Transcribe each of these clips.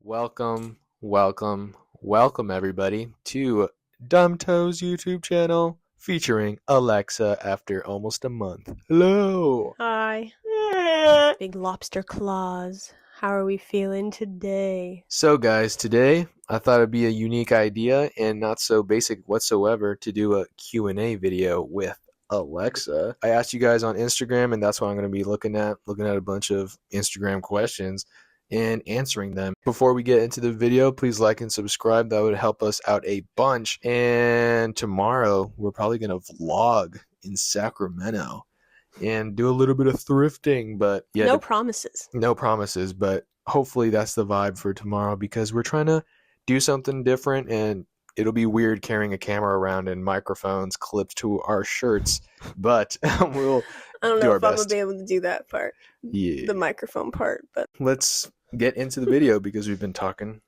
Welcome everybody to Dumptoes YouTube channel featuring Alexa after almost a month. Hello! Hi. Big lobster claws. How are we feeling today? So guys, today I thought it'd be a unique idea and not so basic whatsoever to do a Q&A video with Alexa. I asked you guys on Instagram and that's what I'm going to be looking at a bunch of Instagram questions and answering them. Before we get into the video, please like and subscribe. That would help us out a bunch. And tomorrow we're probably going to vlog in Sacramento and do a little bit of thrifting, but yeah, no promises, but hopefully that's the vibe for tomorrow because we're trying to do something different, and it'll be weird carrying a camera around and microphones clipped to our shirts, but we'll I don't do know our if I'm best. gonna be able to do that part. Yeah. The microphone part, but Let's get into the video because we've been talking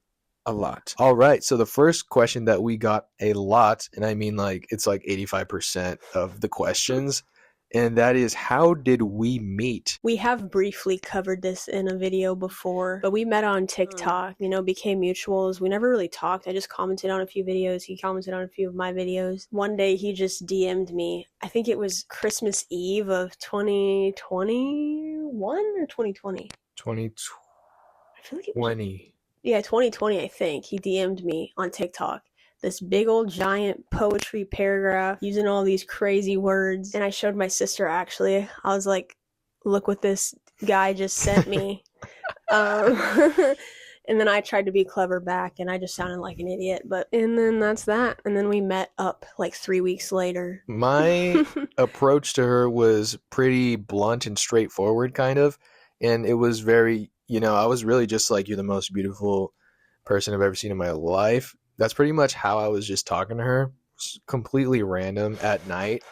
a lot. All right, so the first question that we got a lot, and I mean like it's like 85% of the questions, and that is, how did we meet? we have briefly covered this in a video before, but we met on TikTok, became mutuals. We never really talked. I just commented on a few videos. He commented on a few of my videos. One day he just DM'd me. I think it was Christmas Eve of 2021 or 2020. 2020. I feel like it was, yeah, 2020, I think. He DM'd me on TikTok. This big old giant poetry paragraph using all these crazy words. And I showed my sister, actually. I was like, look what this guy just sent me. And then I tried to be clever back, and I just sounded like an idiot. And then that's that. And then we met up like 3 weeks later. My approach to her was pretty blunt and straightforward, kind of. And it was very, I was really just like, you're the most beautiful person I've ever seen in my life. That's pretty much how I was just talking to her. Completely random at night.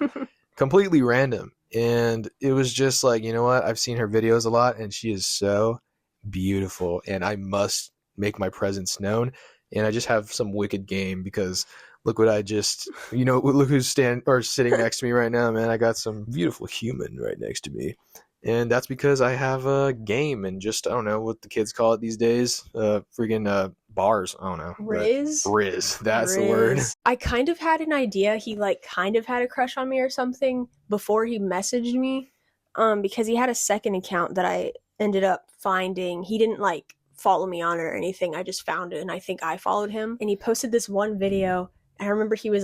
Completely random. And it was just like, you know what? I've seen her videos a lot and she is so beautiful and I must make my presence known. And I just have some wicked game because look what I just, look who's sitting next to me right now, man. I got some beautiful human right next to me. And that's because I have a game and just, I don't know what the kids call it these days. Freaking bars. I don't know. Riz. That's the word. I kind of had an idea. He kind of had a crush on me or something before he messaged me. Because he had a second account that I ended up finding. He didn't follow me on it or anything. I just found it and I think I followed him. And he posted this one video. And I remember he was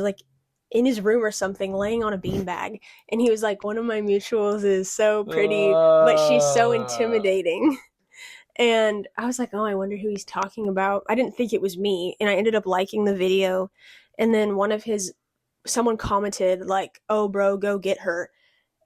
in his room or something, laying on a beanbag, and he was like, one of my mutuals is so pretty, but she's so intimidating. And I was like, oh, I wonder who he's talking about. I didn't think it was me, and I ended up liking the video. And then someone commented like, oh bro, go get her.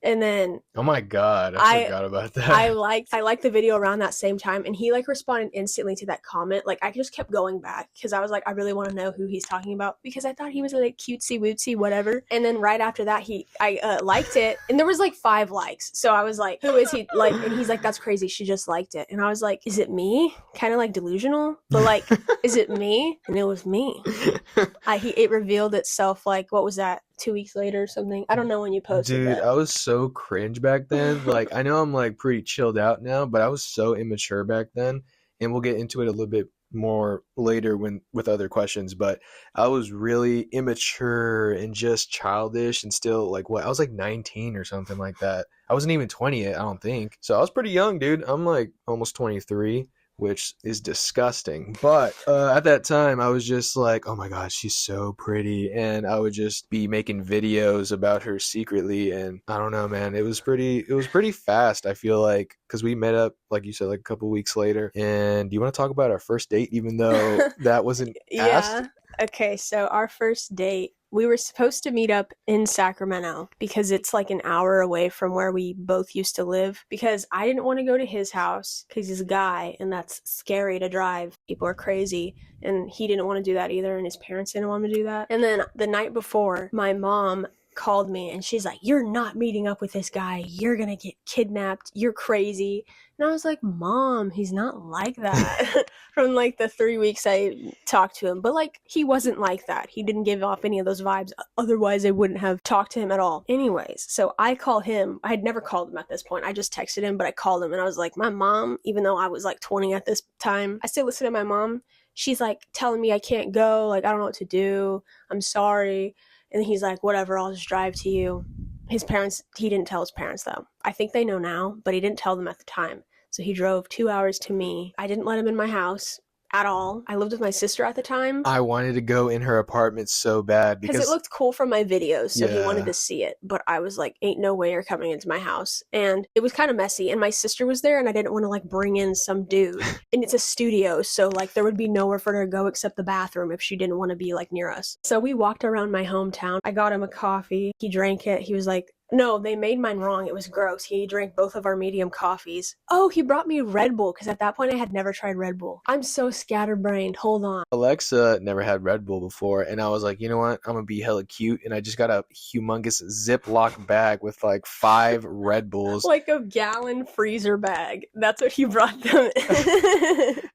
And then, oh my god, I forgot about that. I liked the video around that same time, and he responded instantly to that comment. I just kept going back because I was like, I really want to know who he's talking about because I thought he was cutesy wootsy whatever. And then right after that, I liked it, and there was 5 likes. So I was like, who is he? And he's like, that's crazy, she just liked it. And I was like, is it me? Kind of delusional, but is it me? And it was me. It revealed itself. What was that? 2 weeks later or something. I don't know when you posted that. Dude, I was so cringe back then. I know I'm pretty chilled out now, but I was so immature back then, and we'll get into it a little bit more later with other questions, but I was really immature and just childish and still I was 19 or something like that. I wasn't even 20 yet, I don't think. So I was pretty young, dude. I'm almost 23. Which is disgusting. But at that time, I was just like, oh my God, she's so pretty. And I would just be making videos about her secretly. And I don't know, man, it was pretty fast, I feel like, because we met up, like you said, a couple weeks later. And do you want to talk about our first date, even though that wasn't asked? Yeah. Okay, so our first date, we were supposed to meet up in Sacramento because it's an hour away from where we both used to live, because I didn't want to go to his house because he's a guy and that's scary to drive. People are crazy, and he didn't want to do that either, and his parents didn't want to do that. And then the night before, my mom called me and she's like, "You're not meeting up with this guy. You're gonna get kidnapped. You're crazy." And I was like, "Mom, he's not like that." From like the 3 weeks I talked to him. But like, he wasn't like that. He didn't give off any of those vibes. Otherwise, I wouldn't have talked to him at all. Anyways, so I call him. I had never called him at this point. I just texted him, but I called him and I was like, "My mom," even though I was like 20 at this time, I still listen to my mom. She's like telling me I can't go. Like, I don't know what to do. I'm sorry. And he's like, "Whatever, I'll just drive to you." His parents, he didn't tell his parents though. I think they know now, but he didn't tell them at the time. So he drove 2 hours to me. I didn't let him in my house at all. I lived with my sister at the time. I wanted to go in her apartment so bad because it looked cool from my videos, so he wanted Yeah. to see it. But I was like, ain't no way you're coming into my house. And it was kind of messy. And my sister was there, and I didn't want to like bring in some dude. And it's a studio, so like there would be nowhere for her to go except the bathroom if she didn't want to be like near us. So we walked around my hometown. I got him a coffee. He drank it. He was like, "No, they made mine wrong. It was gross." He drank both of our medium coffees. Oh, he brought me Red Bull, because at that point I had never tried Red Bull. I'm so scatterbrained. Hold on. Alexah never had Red Bull before, and I was like, you know what? I'm gonna be hella cute, and I just got a humongous Ziploc bag with like 5 Red Bulls. Like a gallon freezer bag. That's what he brought them.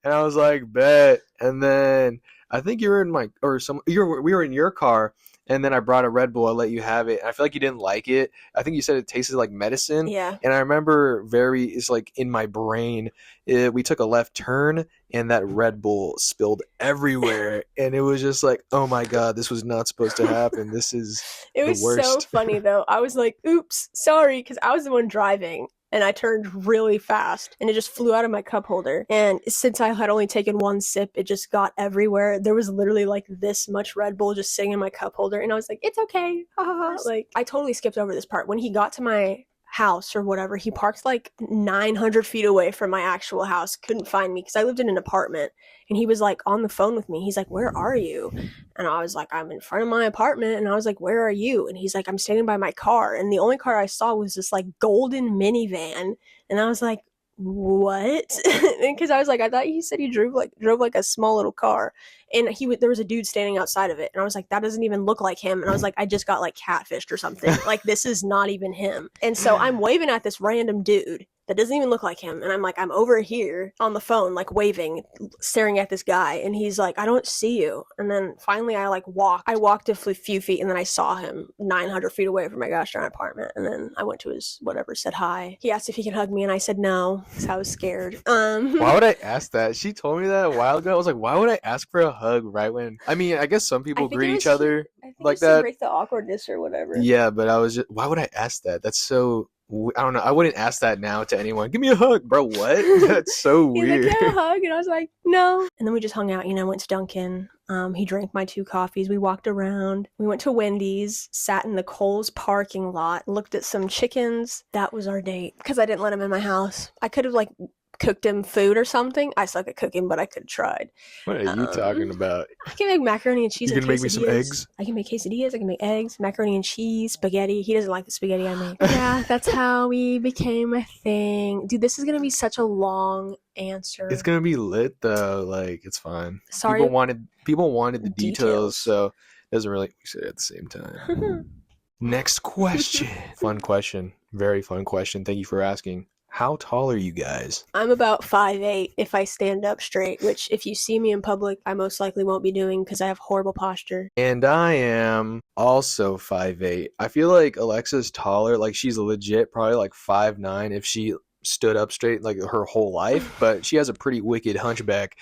And I was like, bet. And then I think you were in we were in your car, and then I brought a Red Bull. I let you have it. I feel like you didn't like it. I think you said it tasted like medicine. Yeah. And I remember it's like in my brain, we took a left turn and that Red Bull spilled everywhere. And it was just like, oh my God, this was not supposed to happen. This is It was the worst. so funny though. I was like, "Oops, sorry," because I was the one driving. And I turned really fast, and it just flew out of my cup holder. And since I had only taken one sip, it just got everywhere. There was literally like this much Red Bull just sitting in my cup holder, and I was like, "It's okay." Like, I totally skipped over this part. When he got to my house or whatever, he parked like 900 feet away from my actual house. Couldn't find me because I lived in an apartment, and he was like on the phone with me. He's like, "Where are you?" And I was like, "I'm in front of my apartment." And I was like, "Where are you?" And he's like, "I'm standing by my car." And the only car I saw was this like golden minivan. And I was like, "What?" Because I was like, I thought he said he drove like a small little car. And there was a dude standing outside of it. And I was like, that doesn't even look like him. And I was like, I just got like catfished or something. Like, this is not even him. And so I'm waving at this random dude that doesn't even look like him. And I'm like, I'm over here on the phone, like waving, staring at this guy. And he's like, "I don't see you." And then finally I walked a few feet, and then I saw him 900 feet away from my gosh darn apartment. And then I went to his whatever, said hi. He asked if he can hug me, and I said no, because I was scared. Why would I ask that? She told me that a while ago. I was like, why would I ask for a hug right when? I mean, I guess some people greet each other like that. To break the awkwardness or whatever. Yeah, but I was just, why would I ask that? That's so, I don't know. I wouldn't ask that now to anyone. "Give me a hug." Bro, what? That's so He's weird. like, "Can I hug?" And I was like, "No." And then we just hung out, went to Dunkin'. He drank my 2 coffees. We walked around. We went to Wendy's, sat in the Kohl's parking lot, looked at some chickens. That was our date. Because I didn't let him in my house. I could have like cooked him food or something. I suck at cooking, but I could have tried. What are you talking about? I can make macaroni and cheese. You and can make me some eggs? I can make quesadillas. I can make eggs, macaroni and cheese, spaghetti. He doesn't like the spaghetti I make. Yeah, that's how we became a thing. Dude, this is going to be such a long answer. It's going to be lit, though. Like, it's fine. Sorry. People wanted the details, so it doesn't really, we say it at the same time. Next question. Fun question. Very fun question. Thank you for asking. How tall are you guys? I'm about 5'8" if I stand up straight, which if you see me in public, I most likely won't be doing because I have horrible posture. And I am also 5'8". I feel like Alexa's taller. Like, she's legit probably like 5'9" if she stood up straight like her whole life, but she has a pretty wicked hunchback.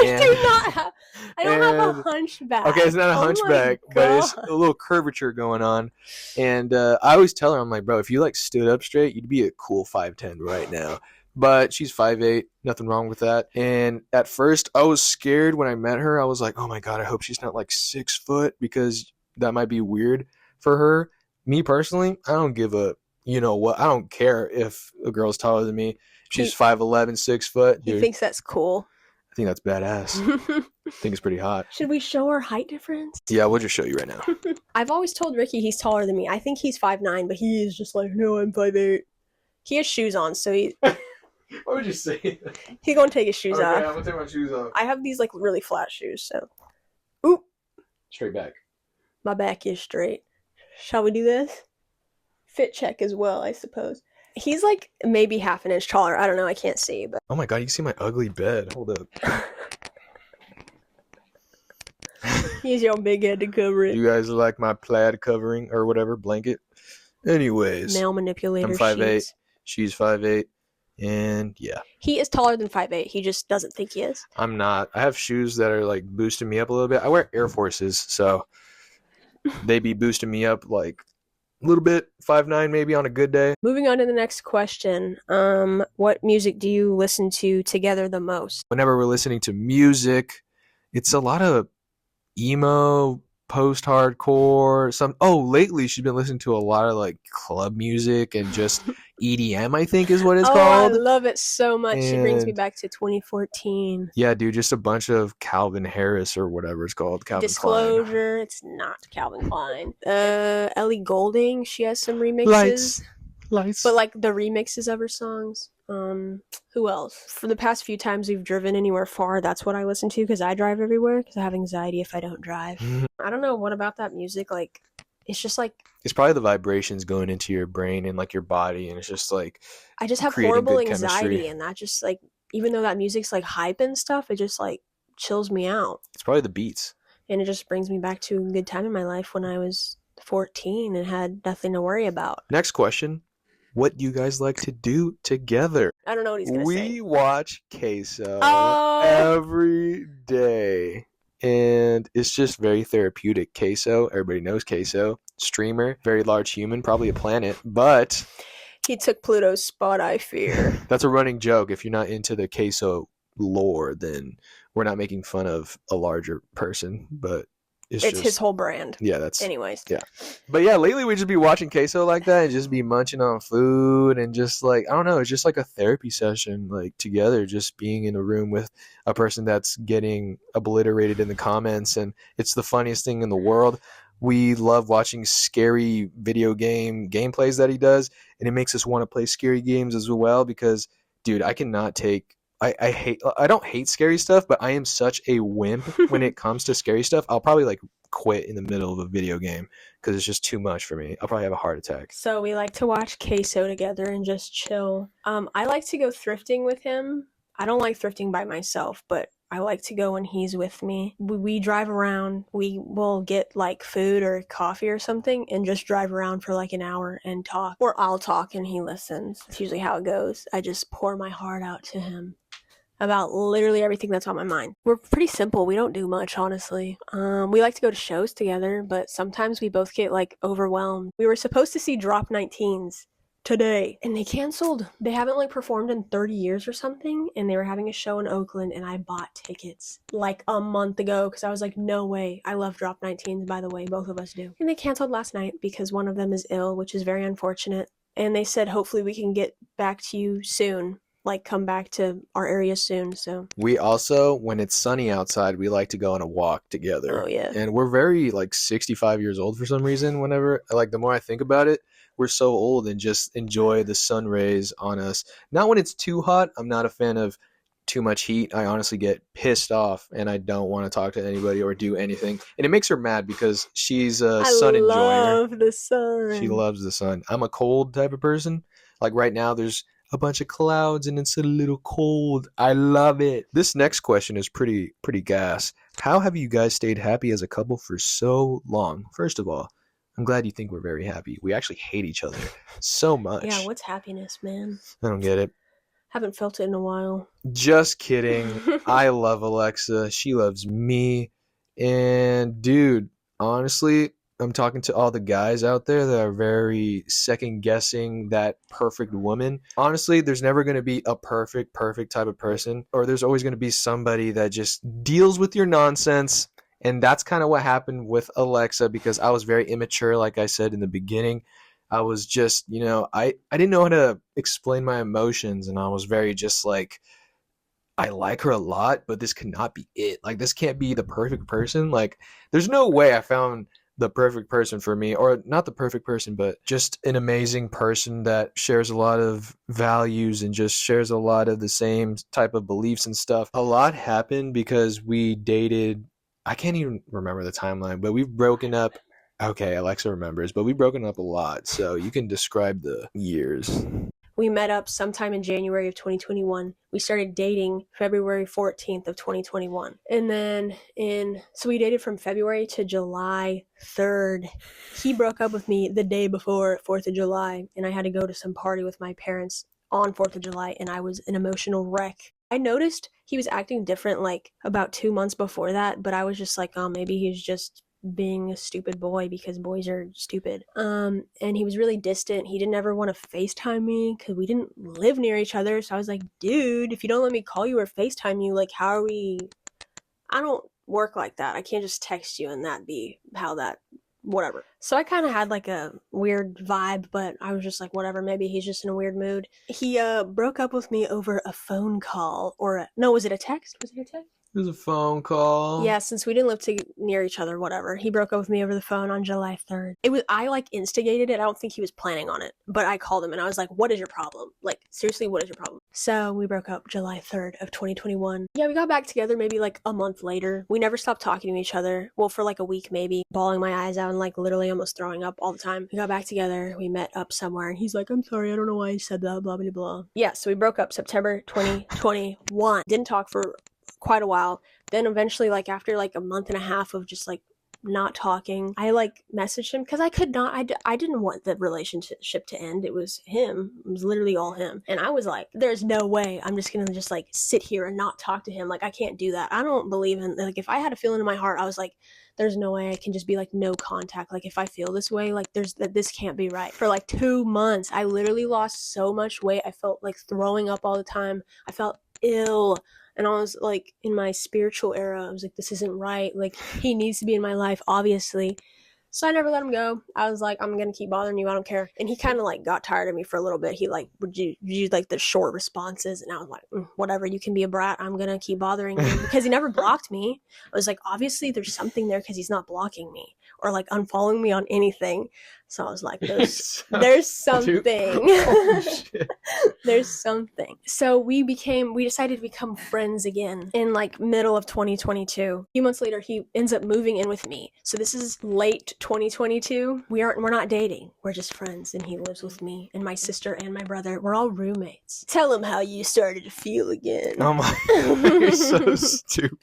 I don't have a hunchback. Okay, it's not a hunchback, but it's a little curvature going on. And I always tell her, I'm like, bro, if you like stood up straight, you'd be a cool 5'10" right now. But she's 5'8", nothing wrong with that. And at first, I was scared when I met her. I was like, oh my God, I hope she's not like 6 foot, because that might be weird for her. Me personally, I don't give a, you know what, I don't care if a girl's taller than me. If she's 5'11", 6 foot. He thinks that's cool. I think that's badass. I think it's pretty hot. Should we show our height difference? Yeah, we'll just show you right now. I've always told Ricky he's taller than me. I think he's 5'9", but he is just like, no, I'm 5'8". He has shoes on, so he... Why would you say that? He's going to take his shoes off. Okay, I'm going to take my shoes off. I have these like really flat shoes, so... Oop! Straight back. My back is straight. Shall we do this? Fit check as well, I suppose. He's like maybe half an inch taller. I don't know. I can't see, but Oh my god, you can see my ugly bed. Hold up. use your big head to cover it. You guys like my plaid covering or whatever blanket? Anyways, Male manipulator I'm 5'8". sheets. She's 5'8", and yeah, He is taller than 5'8". He just doesn't think he is. I'm not. I have shoes that are like boosting me up a little bit. I wear Air Forces, so they be boosting me up like a little bit, 5'9" maybe on a good day. Moving on to the next question. What music do you listen to together the most? Whenever we're listening to music, it's a lot of emo, post-hardcore. Lately she's been listening to a lot of like club music and just EDM, I think is what it's called. I love it so much. It brings me And back to 2014. yeah, dude, just a bunch of Calvin Harris or whatever it's called. Calvin Disclosure, it's not Calvin Klein. Ellie Goulding, she has some remixes. Lights. But like the remixes of her songs. Who else? For the past few times we've driven anywhere far, that's what I listen to because I drive everywhere because I have anxiety if I don't drive. I don't know what about that music. Like, it's just like It's probably the vibrations going into your brain and like your body, and it's just like I just have creating horrible good anxiety, chemistry. and that just like even though that music's like hype and stuff, it just like chills me out, It's probably the beats. and it just brings me back to a good time in my life when I was 14 and had nothing to worry about. Next question. What do you guys like to do together? I don't know what he's gonna say. We watch Queso Oh. every day. And it's just very therapeutic. Queso, everybody knows Queso. Streamer, very large human, probably a planet. But He took Pluto's spot, I fear. that's a running joke. If you're not into the Queso lore, then we're not making fun of a larger person. But it's just his whole brand. Yeah, that's Anyways. Yeah. But yeah, lately we just be watching Queso like that and just be munching on food and just like, I don't know, it's just like a therapy session, like together, just being in a room with a person that's getting obliterated in the comments, and it's the funniest thing in the world. We love watching scary video game gameplays that he does, and it makes us want to play scary games as well because, dude, I cannot take I don't hate scary stuff, but I am such a wimp when it comes to scary stuff. I'll probably like quit in the middle of a video game because it's just too much for me. I'll probably have a heart attack. So we like to watch Queso together and just chill. I like to go thrifting with him. I don't like thrifting by myself, but I like to go when he's with me. We drive around. We will get like food or coffee or something and just drive around for like an hour and talk. Or I'll talk and he listens. That's usually how it goes. I just pour my heart out to him about literally everything that's on my mind. We're pretty simple. We don't do much, honestly. We like to go to shows together, but sometimes we both get like overwhelmed. We were supposed to see Drop 19s today, and they canceled. They haven't like performed in 30 years or something, and they were having a show in Oakland, and I bought tickets like a month ago because I was like, no way. I love Drop 19s, by the way. Both of us do. And they canceled last night because one of them is ill, which is very unfortunate. And they said hopefully we can get back to you soon. Like come back to our area soon. So we also, when it's sunny outside, we like to go on a walk together. Oh yeah. And we're very like 65 years old for some reason. Whenever like the more I think about it, we're so old and just enjoy the sun rays on us. Not when it's too hot. I'm not a fan of too much heat. I honestly get pissed off and I don't want to talk to anybody or do anything. And it makes her mad because she's a sun enjoyer. I love the sun. She loves the sun. I'm a cold type of person. Like right now there's a bunch of clouds and it's a little cold. I love it. This next question is pretty gas. How have you guys stayed happy as a couple for so long? First of all, I'm glad you think we're very happy. We actually hate each other so much. Yeah, what's happiness, man? I don't get it. Haven't felt it in a while. Just kidding. I love Alexah. She loves me. And dude, honestly, I'm talking to all the guys out there that are very second guessing that perfect woman. Honestly, there's never going to be a perfect type of person, or there's always going to be somebody that just deals with your nonsense. And that's kind of what happened with Alexah because I was very immature, like I said in the beginning. I was just, I didn't know how to explain my emotions, and I was very just like, I like her a lot, but this cannot be it. Like, this can't be the perfect person. Like, there's no way I found the perfect person for me, or not the perfect person, but just an amazing person that shares a lot of values and just shares a lot of the same type of beliefs and stuff. A lot happened because we dated. I can't even remember the timeline, but we've broken up Okay, Alexa remembers, but we've broken up a lot, so you can describe the years. We met up sometime in January of 2021. We started dating February 14th of 2021. And then so we dated from February to July 3rd. He broke up with me the day before 4th of July, and I had to go to some party with my parents on 4th of July, and I was an emotional wreck. I noticed he was acting different like about 2 months before that, but I was just like, oh, maybe he's just being a stupid boy because boys are stupid. And he was really distant. He didn't ever want to FaceTime me because we didn't live near each other. So I was like, dude, if you don't let me call you or FaceTime you, like, how are we? I don't work like that. I can't just text you and that be how that, whatever. So I kind of had like a weird vibe, but I was just like, whatever, maybe he's just in a weird mood. He broke up with me over a phone call no, was it a text? Was it a text? It was a phone call. Yeah, since we didn't live near each other, whatever. He broke up with me over the phone on July 3rd. I like instigated it. I don't think he was planning on it, but I called him and I was like, what is your problem? Like, seriously, what is your problem? So we broke up July 3rd of 2021. Yeah, we got back together maybe like a month later. We never stopped talking to each other. Well, for like a week maybe, bawling my eyes out and like literally almost throwing up all the time. We got back together. We met up somewhere and he's like, I'm sorry, I don't know why you said that, blah, blah, blah. Yeah, so we broke up September 2021. Didn't talk for quite a while. Then eventually, like after like a month and a half of just like not talking, I like messaged him because I could not, I didn't want the relationship to end. It was him. It was literally all him. And I was like, there's no way I'm just gonna just like sit here and not talk to him. Like, I can't do that. I don't believe in, like, if I had a feeling in my heart, I was like, there's no way I can just be like no contact. Like, if I feel this way, like this can't be right. For like 2 months, I literally lost so much weight. I felt like throwing up all the time. I felt ill. And I was like, in my spiritual era, I was like, this isn't right. Like, he needs to be in my life, obviously. So I never let him go. I was like, I'm going to keep bothering you. I don't care. And he kind of like got tired of me for a little bit. He like, would you like the short responses? And I was like, whatever, you can be a brat. I'm going to keep bothering you, because he never blocked me. I was like, obviously there's something there because he's not blocking me or like unfollowing me on anything. So I was like, there's something. Oh, shit. There's something. So we decided to become friends again in like middle of 2022. A few months later, he ends up moving in with me. So this is late 2022. We're not dating. We're just friends, and he lives with me and my sister and my brother. We're all roommates. Tell him how you started to feel again. Oh my, you're so stupid.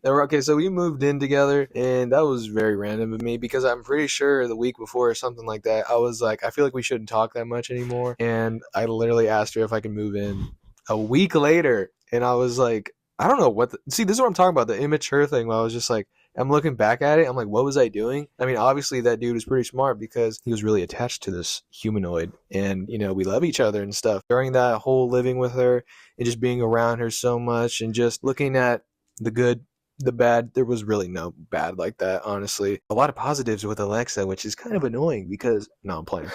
Okay, so we moved in together, and that was very random of me because I'm pretty sure the week before or something like that, I was like, I feel like we shouldn't talk that much anymore. And I literally asked her if I could move in a week later, and I was like, I don't know what. See, this is what I'm talking about, the immature thing. Where I was just like, I'm looking back at it, I'm like, what was I doing? I mean, obviously that dude was pretty smart because he was really attached to this humanoid, and you know, we love each other and stuff. During that whole living with her and just being around her so much and just looking at the good, the bad, there was really no bad like that, honestly. A lot of positives with Alexah, which is kind of annoying because, no, I'm playing.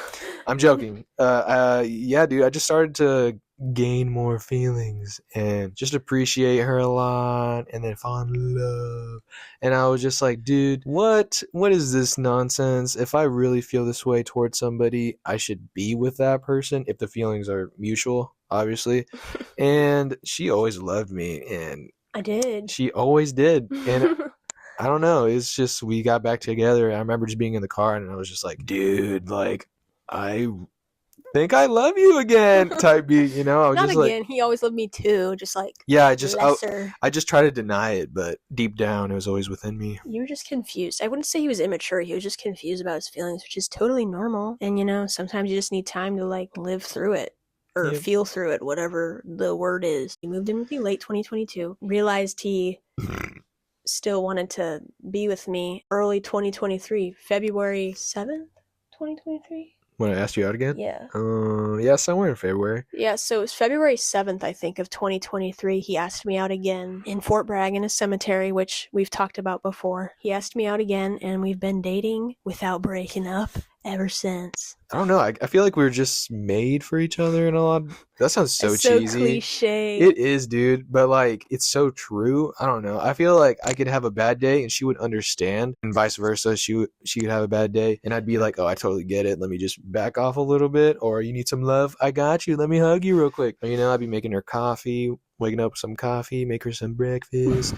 I'm joking. Yeah, dude, I just started to gain more feelings and just appreciate her a lot and then fall in love. And I was just like, dude, what is this nonsense? If I really feel this way towards somebody, I should be with that person if the feelings are mutual, obviously. And she always loved me, and I did. she always did. And I don't know, it's just, we got back together. I remember just being in the car and I was just like, dude, like, I think I love you again type beat, you know? I was Not just again. like, He always loved me too. Just like, yeah, I just try to deny it, but deep down it was always within me. You were just confused. I wouldn't say he was immature. He was just confused about his feelings, which is totally normal. And you know, sometimes you just need time to like live through it. Or feel through it, whatever the word is. He moved in with me late 2022. Realized he still wanted to be with me early 2023. February 7th, 2023? When I asked you out again? Yeah. Yeah, somewhere in February. Yeah, so it was February 7th, I think, of 2023. He asked me out again in Fort Bragg in a cemetery, which we've talked about before. He asked me out again, and we've been dating without breaking up ever since. I don't know. I feel like we were just made for each other in a lot. That sounds so cheesy. So cliche. It is, dude. But like, it's so true. I don't know. I feel like I could have a bad day and she would understand, and vice versa. She could have a bad day and I'd be like, oh, I totally get it. Let me just back off a little bit. Or you need some love? I got you. Let me hug you real quick. Or, you know, I'd be making her coffee, waking up with some coffee, make her some breakfast.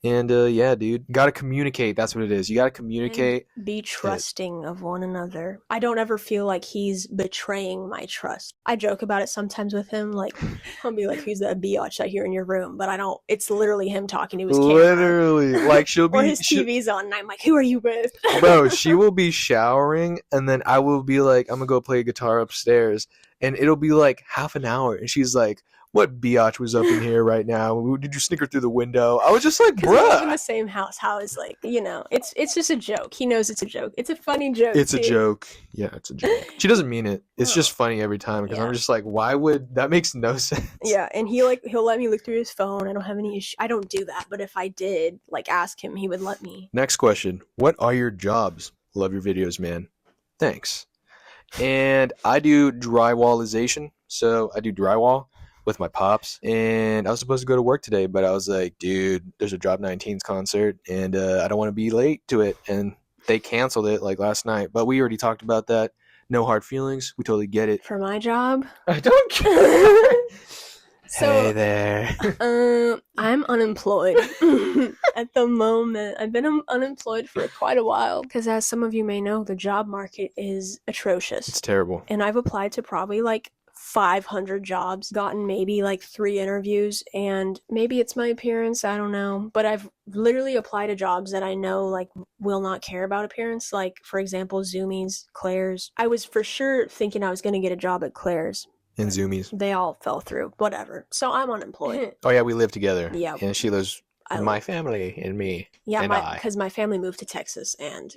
And yeah, dude, gotta communicate. That's what it is. You gotta communicate. And be trusting of one another. I don't ever feel like he's betraying my trust. I joke about it sometimes with him. Like, I'll be like, "Who's that biatch I hear in your room?" But I don't. It's literally him talking to his camera. Literally, like she'll be, or his TV's on, and I'm like, "Who are you with?" Bro, she will be showering, and then I will be like, "I'm gonna go play guitar upstairs," and it'll be like half an hour, and she's like, "What biatch was up in here right now? Did you sneak her through the window?" I was just like, Because we live in bruh. the same house. How is like, it's just a joke. He knows it's a joke. It's a funny joke. It's too. a joke. Yeah, it's a joke. She doesn't mean it. It's No. just funny every time because Yeah. I'm just like, why would that makes no sense? Yeah, and he'll let me look through his phone. I don't have any issue. I don't do that, but if I did, like, ask him, he would let me. Next question. What are your jobs? Love your videos, man. Thanks. And I do drywallization. So I do drywall with my pops. And I was supposed to go to work today, but I was like, dude, there's a Drop 19's concert and I don't want to be late to it. And they canceled it like last night. But we already talked about that. No hard feelings. We totally get it. For my job? I don't care. So, hey there. I'm unemployed at the moment. I've been unemployed for quite a while because, as some of you may know, the job market is atrocious. It's terrible. And I've applied to probably like 500 jobs, gotten maybe like 3 interviews, and maybe it's my appearance, I don't know, but I've literally applied to jobs that I know like will not care about appearance, like for example Zoomies, Claire's. I was for sure thinking I was going to get a job at Claire's. And Zoomies. They all fell through. Whatever. So I'm unemployed. Oh yeah, we live together. Yeah. And she lives with my family and me. Yeah, and because my family moved to Texas, and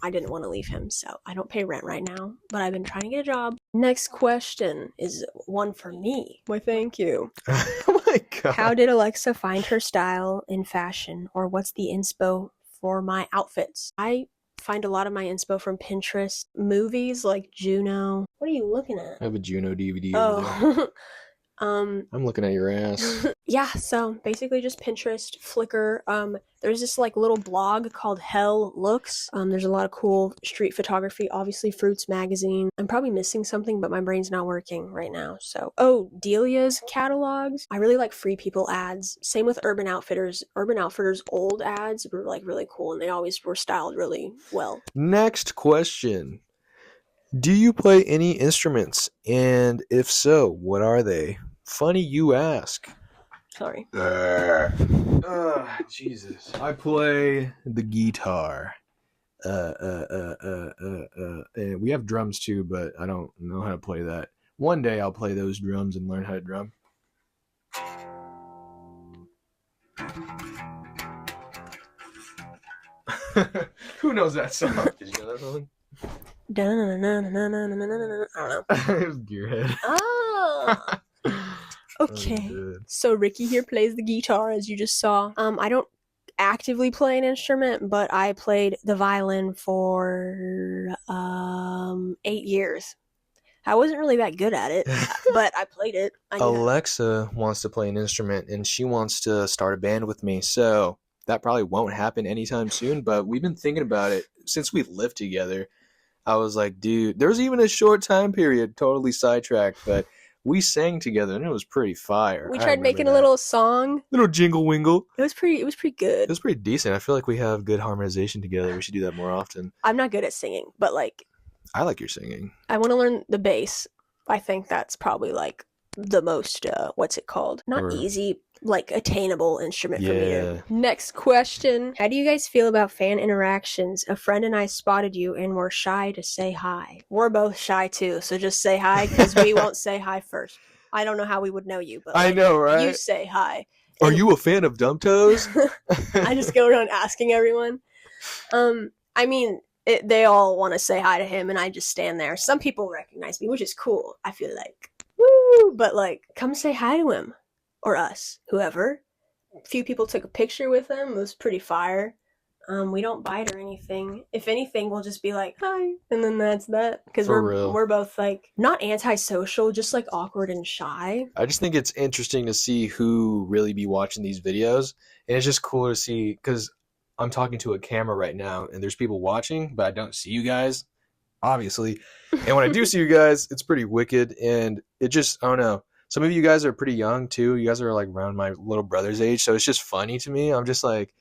I didn't want to leave him, so I don't pay rent right now. But I've been trying to get a job. Next question is one for me. Why, thank you. Oh my god. How did Alexah find her style in fashion, or what's the inspo for my outfits? I find a lot of my inspo from Pinterest, movies like Juno. What are you looking at? I have a Juno DVD. Over there. Oh. I'm looking at your ass. Yeah, so basically just Pinterest, Flickr. There's this like little blog called Hell Looks. There's a lot of cool street photography, obviously Fruits magazine. I'm probably missing something, but my brain's not working right now. So, Delia's catalogs. I really like Free People ads. Same with Urban Outfitters. Urban Outfitters old ads were like really cool, and they always were styled really well. Next question. Do you play any instruments? And if so, what are they? Funny you ask. Sorry. Jesus. I play the guitar. And we have drums too, but I don't know how to play that. One day I'll play those drums and learn how to drum. Who knows that song? Did you know that song? I don't know. It was Gearhead. Oh. Okay. So Ricky here plays the guitar, as you just saw. I don't actively play an instrument, but I played the violin for 8 years. I wasn't really that good at it, but I played it. Alexah wants to play an instrument, and she wants to start a band with me. So that probably won't happen anytime soon, but we've been thinking about it since we lived together. I was like, dude, there was even a short time period, totally sidetracked, but we sang together and it was pretty fire. We tried making a little song. Little jingle wingle. It was pretty good. It was pretty decent. I feel like we have good harmonization together. We should do that more often. I'm not good at singing, but like I like your singing. I want to learn the bass. I think that's probably like the most what's it called? Not easy, like attainable instrument for me to. Next question. How do you guys feel about fan interactions? A friend and I spotted you and were shy to say hi. We're both shy too, so just say hi because we won't say hi first. I don't know how we would know you, but I know, right? You say hi. Are you a fan of Dumptoes? I just go around asking everyone. I mean, they all want to say hi to him and I just stand there. Some people recognize me, which is cool. I feel like, woo! But like, come say hi to him. Or us, whoever. A few people took a picture with him. It was pretty fire. We don't bite or anything. If anything, we'll just be like, hi. And then that's that. Because we're both like, not antisocial, just like awkward and shy. I just think it's interesting to see who really be watching these videos. And it's just cool to see, because I'm talking to a camera right now and there's people watching, but I don't see you guys, obviously. And when I do see you guys, it's pretty wicked. And it just, I don't know. Some of you guys are pretty young too. You guys are like around my little brother's age. So it's just funny to me. I'm just like,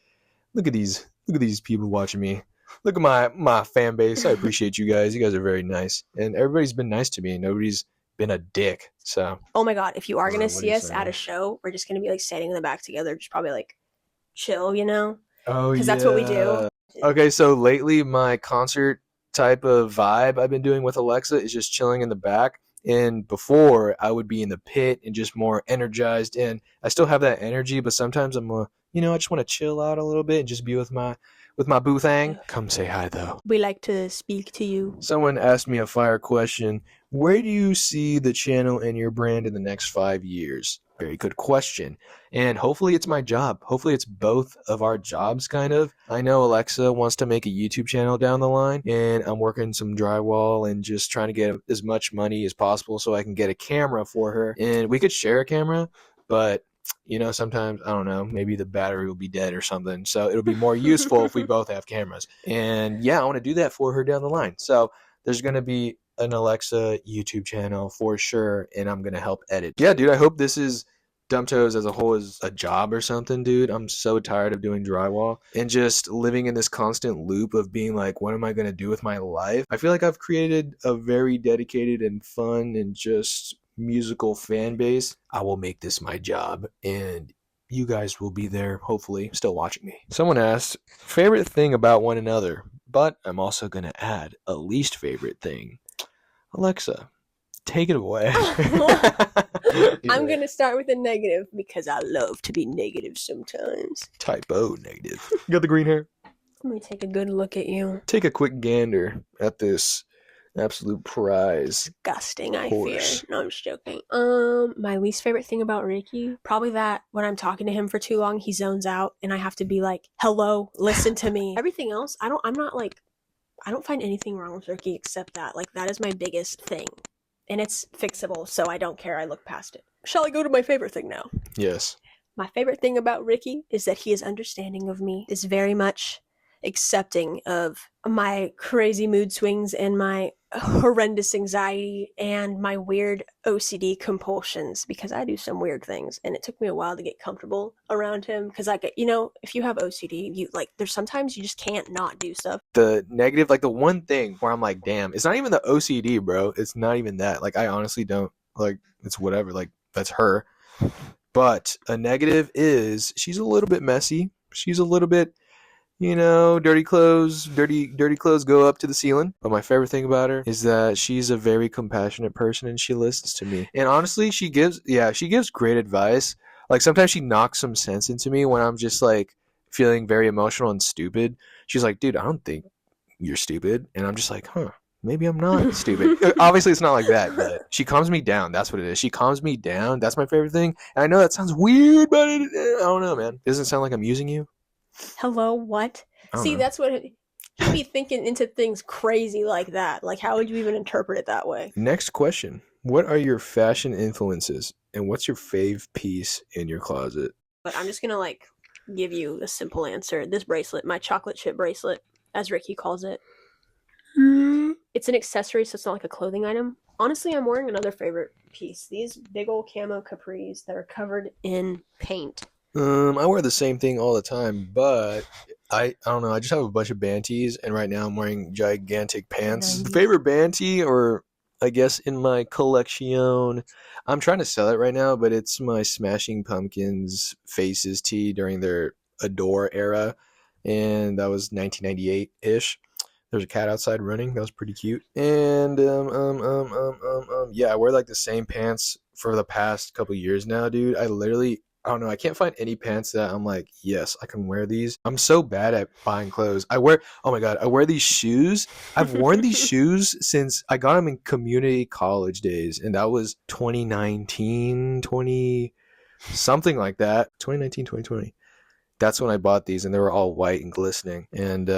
Look at these people watching me. Look at my fan base. I appreciate you guys. You guys are very nice, and everybody's been nice to me. Nobody's been a dick. So Oh my god, if you I are don't gonna know, what do see you us say? at a show, we're just gonna be like standing in the back together, just probably like chill, you know? Oh Because that's what we do. yeah. Okay, so lately my concert type of vibe I've been doing with Alexa is just chilling in the back. And before I would be in the pit and just more energized, and I still have that energy, but sometimes I just want to chill out a little bit and just be with my boo thing. Come say hi though. We like to speak to you. Someone asked me a fire question. Where do you see the channel and your brand in the next 5 years? Very good question. And hopefully it's my job. Hopefully it's both of our jobs, kind of. I know Alexa wants to make a YouTube channel down the line, and I'm working some drywall and just trying to get as much money as possible so I can get a camera for her. And we could share a camera, but sometimes, I don't know, maybe the battery will be dead or something. So it'll be more useful if we both have cameras. And yeah, I want to do that for her down the line. So there's going to be an Alexa YouTube channel for sure, and I'm going to help edit. Yeah, dude, I hope this is Dumptoes as a whole is a job or something, dude. I'm so tired of doing drywall and just living in this constant loop of being like, what am I going to do with my life? I feel like I've created a very dedicated and fun and just musical fan base. I will make this my job, and you guys will be there, hopefully, still watching me. Someone asked, favorite thing about one another, but I'm also going to add a least favorite thing. Alexa, take it away. I'm going to start with a negative because I love to be negative sometimes. Typo negative. You got the green hair? Let me take a good look at you. Take a quick gander at this absolute prize. Disgusting, I Horse. fear. No, I'm just joking. My least favorite thing about Ricky, probably that when I'm talking to him for too long, he zones out and I have to be like, hello, listen to me. Everything else, I don't find anything wrong with Ricky except that. Like, that is my biggest thing. And it's fixable, so I don't care. I look past it. Shall I go to my favorite thing now? Yes. My favorite thing about Ricky is that he is understanding of me, is very much accepting of my crazy mood swings and my horrendous anxiety and my weird OCD compulsions, because I do some weird things and it took me a while to get comfortable around him, because if you have OCD, there's sometimes you just can't not do stuff. The negative, like the one thing where I'm like, damn, it's not even the OCD, bro. It's not even that. Like, I honestly don't, like, it's whatever. Like, that's her. But a negative is she's a little bit messy. She's a little bit, dirty clothes go up to the ceiling. But my favorite thing about her is that she's a very compassionate person and she listens to me. And honestly, she gives great advice. Like, sometimes she knocks some sense into me when I'm just like feeling very emotional and stupid. She's like, dude, I don't think you're stupid. And I'm just like, huh, maybe I'm not stupid. Obviously, it's not like that, but she calms me down. That's what it is. She calms me down. That's my favorite thing. And I know that sounds weird, but I don't know, man. It doesn't sound like I'm using you. Hello, what? See, know. that's what he'd be thinking into things crazy like that. Like, how would you even interpret it that way? Next question. What are your fashion influences and what's your fave piece in your closet? But I'm just gonna give you a simple answer. This bracelet, my chocolate chip bracelet, as Ricky calls it. It's an accessory, so it's not like a clothing item. Honestly, I'm wearing another favorite piece. These big old camo capris that are covered in paint. I wear the same thing all the time, but I don't know. I just have a bunch of band tees, and right now I'm wearing gigantic pants. 90s. Favorite band tee, or I guess in my collection, I'm trying to sell it right now, but it's my Smashing Pumpkins Faces tee during their Adore era, and that was 1998-ish. There's a cat outside running. That was pretty cute. And yeah, I wear like the same pants for the past couple years now, dude. I don't know. I can't find any pants that I'm like, yes, I can wear these. I'm so bad at buying clothes. I wear these shoes. I've worn these shoes since I got them in community college days. And that was 2019, something like that. 2019, 2020. That's when I bought these, and they were all white and glistening. And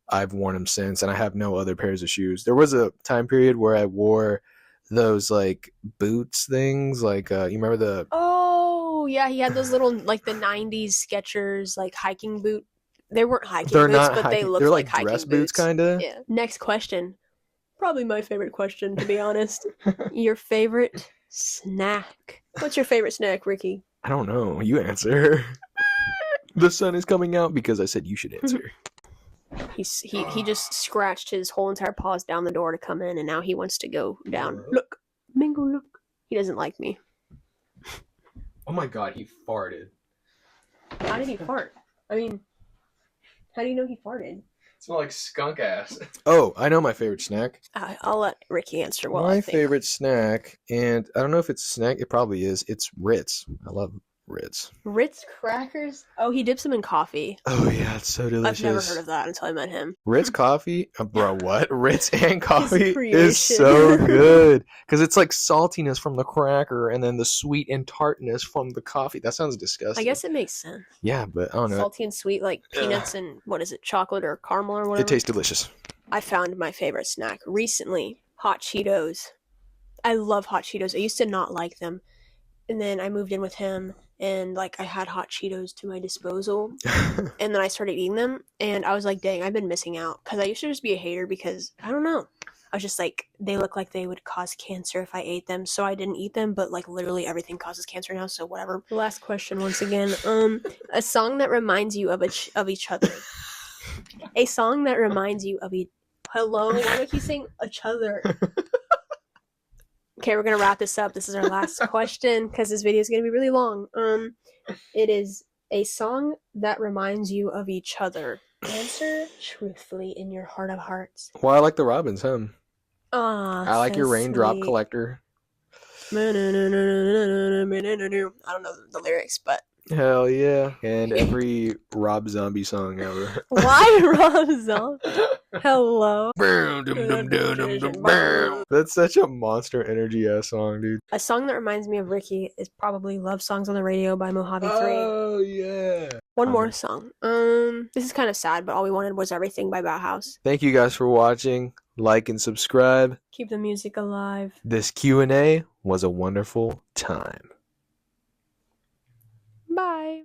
I've worn them since, and I have no other pairs of shoes. There was a time period where I wore those like boots things. Like, you remember the... Oh, yeah, he had those little, like, the 90s Skechers, like, hiking boot. They weren't hiking They're boots, not but they hiking- looked they're like like hiking dress boots, kinda. Yeah. Next question. Probably my favorite question, to be honest. Your favorite snack. What's your favorite snack, Ricky? I don't know. You answer. The sun is coming out because I said you should answer. He just scratched his whole entire paws down the door to come in, and now he wants to go down. Look, Mingo, look. He doesn't like me. Oh my god, he farted. How did he fart? I mean, how do you know he farted? It smelled like skunk ass. Oh, I know my favorite snack. I'll let Ricky answer. My favorite snack, and I don't know if it's a snack. It probably is. It's Ritz. I love Ritz. Ritz crackers? Oh, he dips them in coffee. Oh yeah, it's so delicious. I've never heard of that until I met him. Ritz coffee? Bro, what? Ritz and coffee is so good. Because it's like saltiness from the cracker and then the sweet and tartness from the coffee. That sounds disgusting. I guess it makes sense. Yeah, but I don't know. Salty and sweet, like peanuts and, what is it, chocolate or caramel or whatever? It tastes delicious. I found my favorite snack recently. Hot Cheetos. I love Hot Cheetos. I used to not like them. And then I moved in with him, and like I had Hot Cheetos to my disposal, and then I started eating them, and I was like, dang, I've been missing out, because I used to just be a hater because, I don't know, I was just like, they look like they would cause cancer if I ate them, so I didn't eat them, but like literally everything causes cancer now, so whatever. The last question once again, a song that reminds you of each other. A song that reminds you of hello, why do I keep saying each other? Okay, we're gonna wrap this up. This is our last question because this video is gonna be really long. It is a song that reminds you of each other. Answer truthfully in your heart of hearts. Well, I like the Robins hymn. I like so your raindrop sweet. Collector. I don't know the lyrics, but Hell yeah. And every Rob Zombie song ever. why Rob Zombie? Hello. That's such a Monster Energy ass song, dude. A song that reminds me of Ricky is probably Love Songs on the Radio by Mojave 3. Oh yeah. One more song. This is kind of sad, but all we wanted was Everything by Bauhaus. Thank you guys for watching. Like and subscribe. Keep the music alive. This Q&A was a wonderful time. Bye.